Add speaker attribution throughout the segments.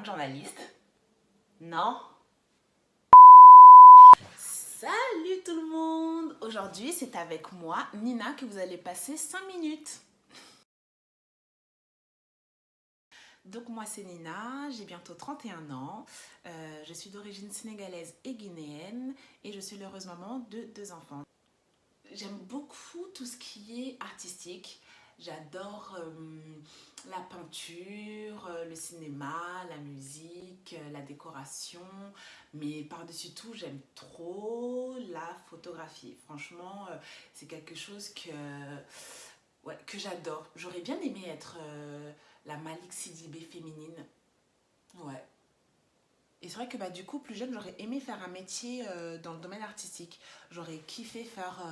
Speaker 1: de journaliste. Non? Salut tout le monde! Aujourd'hui, c'est avec moi, Nina, que vous allez passer 5 minutes. Donc moi, c'est Nina, j'ai bientôt 31 ans. Je suis d'origine sénégalaise et guinéenne et je suis l'heureuse maman de 2 enfants. J'aime beaucoup tout ce qui est artistique. J'adore la peinture, le cinéma, la musique, la décoration. Mais par-dessus tout, j'aime trop la photographie. Franchement, c'est quelque chose que j'adore. J'aurais bien aimé être la Malik Sidibé féminine. Ouais. Et c'est vrai que du coup, plus jeune, j'aurais aimé faire un métier dans le domaine artistique. J'aurais kiffé faire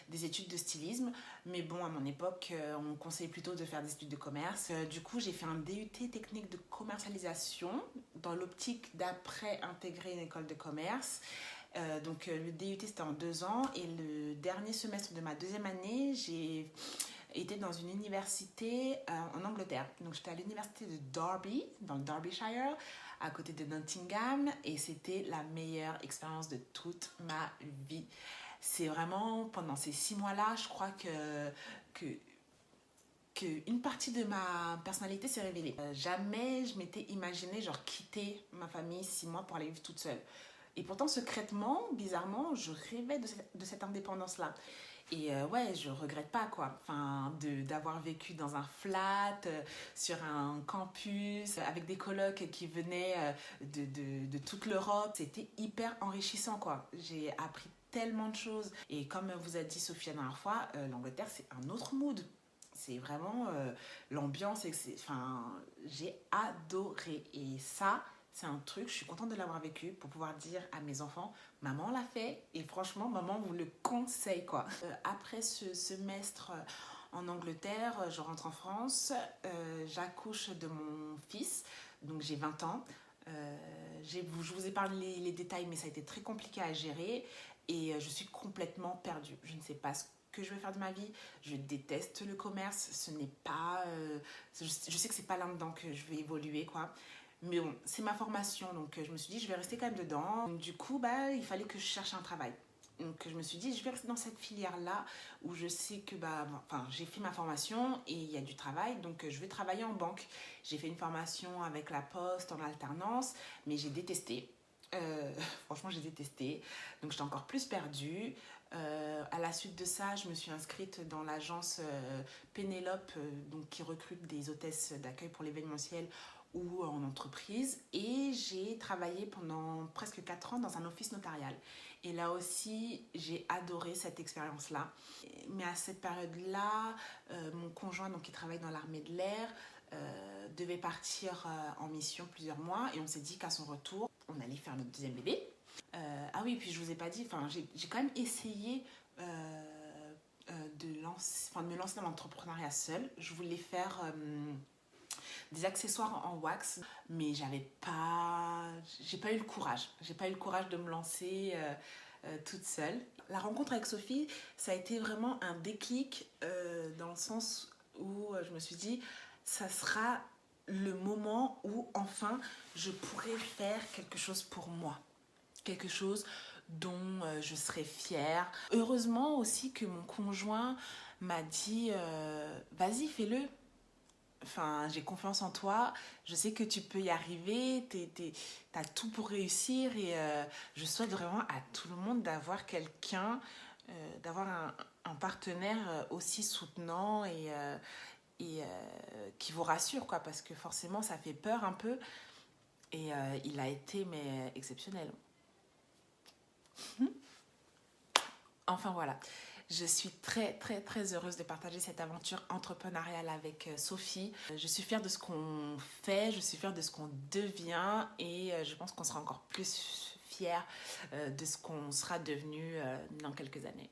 Speaker 1: des études de stylisme. Mais bon, à mon époque, on me conseillait plutôt de faire des études de commerce. Du coup, j'ai fait un DUT technique de commercialisation dans l'optique d'après intégrer une école de commerce. Donc le DUT, c'était en 2 ans. Et le dernier semestre de ma deuxième année, j'ai été dans une université en Angleterre. Donc j'étais à l'université de Derby, dans le Derbyshire, à côté de Nottingham, et c'était la meilleure expérience de toute ma vie. C'est vraiment pendant ces 6 mois-là, je crois que qu'une partie de ma personnalité s'est révélée. Jamais je m'étais imaginé genre quitter ma famille 6 mois pour aller vivre toute seule. Et pourtant, secrètement, bizarrement, je rêvais de cette indépendance-là. Et ouais, je regrette pas quoi. Enfin, d'avoir vécu dans un flat, sur un campus, avec des colocs qui venaient de toute l'Europe. C'était hyper enrichissant quoi. J'ai appris tellement de choses. Et comme vous a dit Sophia la dernière fois, l'Angleterre c'est un autre mood. C'est vraiment l'ambiance. Enfin, j'ai adoré. Et ça, c'est un truc, je suis contente de l'avoir vécu pour pouvoir dire à mes enfants, maman l'a fait et franchement, maman vous le conseille quoi. Après ce semestre en Angleterre, je rentre en France, j'accouche de mon fils, donc j'ai 20 ans. Je vous ai parlé les détails, mais ça a été très compliqué à gérer et je suis complètement perdue. Je ne sais pas ce que je vais faire de ma vie. Je déteste le commerce. Ce n'est pas. Je sais que c'est pas là-dedans que je vais évoluer, quoi. Mais bon, c'est ma formation, donc je me suis dit, je vais rester quand même dedans. Donc, du coup, il fallait que je cherche un travail. Donc je me suis dit, je vais rester dans cette filière-là où je sais que j'ai fait ma formation et il y a du travail, donc je vais travailler en banque. J'ai fait une formation avec la Poste en alternance, mais j'ai détesté. Euh, Franchement, j'ai détesté. Donc j'étais encore plus perdue. À la suite de ça, je me suis inscrite dans l'agence Pénélope, donc qui recrute des hôtesses d'accueil pour l'événementiel ou en entreprise. Et j'ai travaillé pendant presque 4 ans dans un office notarial. Et là aussi, j'ai adoré cette expérience-là. Mais à cette période-là, mon conjoint, donc, qui travaille dans l'armée de l'air, devait partir en mission plusieurs mois. Et on s'est dit qu'à son retour, on allait faire notre deuxième bébé. Ah oui, puis je vous ai pas dit, j'ai quand même essayé de me lancer dans l'entrepreneuriat seule. Je voulais faire des accessoires en wax, mais j'ai pas eu le courage. J'ai pas eu le courage de me lancer toute seule. La rencontre avec Sophie, ça a été vraiment un déclic dans le sens où je me suis dit, ça sera le moment où enfin je pourrai faire quelque chose pour moi. Quelque chose dont je serai fière. Heureusement aussi que mon conjoint m'a dit vas-y, fais-le. Enfin, j'ai confiance en toi, je sais que tu peux y arriver, t'as tout pour réussir et je souhaite vraiment à tout le monde d'avoir d'avoir un partenaire aussi soutenant et qui vous rassure, quoi, parce que forcément ça fait peur un peu et il a été mais exceptionnel. Enfin voilà, je suis très très très heureuse de partager cette aventure entrepreneuriale avec Sophie. Je suis fière de ce qu'on fait, je suis fière de ce qu'on devient et je pense qu'on sera encore plus fière de ce qu'on sera devenu dans quelques années.